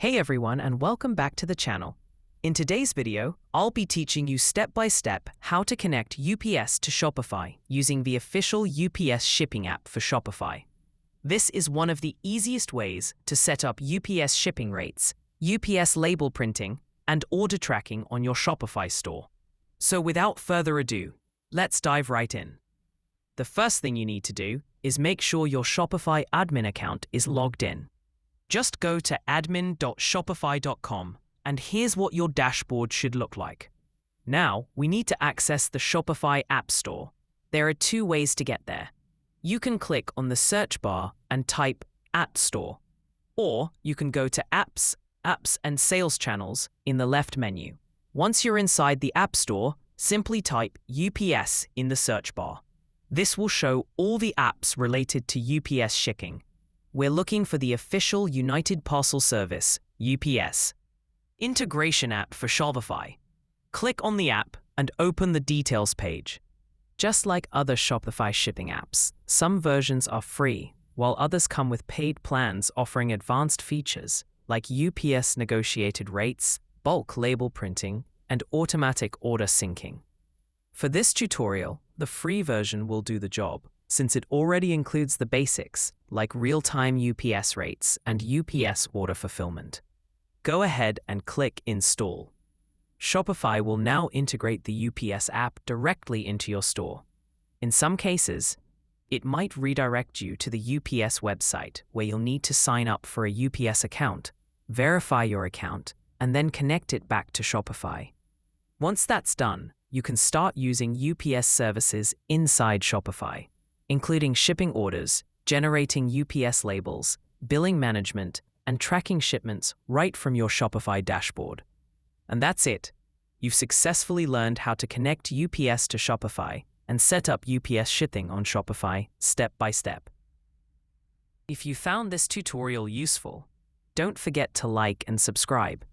Hey everyone, and welcome back to the channel. In today's video, I'll be teaching you step-by-step how to connect UPS to Shopify using the official UPS shipping app for Shopify. This is one of the easiest ways to set up UPS shipping rates, UPS label printing, and order tracking on your Shopify store. So without further ado, let's dive right in. The first thing you need to do is make sure your Shopify admin account is logged in. Just go to admin.shopify.com, and here's what your dashboard should look like. Now, we need to access the Shopify App Store. There are two ways to get there. You can click on the search bar and type App Store, or you can go to Apps, and Sales Channels in the left menu. Once you're inside the App Store, simply type UPS in the search bar. This will show all the apps related to UPS shipping. We're looking for the official United Parcel Service, UPS, integration app for Shopify. Click on the app and open the details page. Just like other Shopify shipping apps, some versions are free, while others come with paid plans offering advanced features like UPS negotiated rates, bulk label printing, and automatic order syncing. For this tutorial, the free version will do the job, since it already includes the basics, like real-time UPS rates and UPS order fulfillment. Go ahead and click Install. Shopify will now integrate the UPS app directly into your store. In some cases, it might redirect you to the UPS website where you'll need to sign up for a UPS account, verify your account, and then connect it back to Shopify. Once that's done, you can start using UPS services inside Shopify, including shipping orders, generating UPS labels, billing management, and tracking shipments right from your Shopify dashboard. And that's it. You've successfully learned how to connect UPS to Shopify and set up UPS shipping on Shopify step by step. If you found this tutorial useful, don't forget to like and subscribe.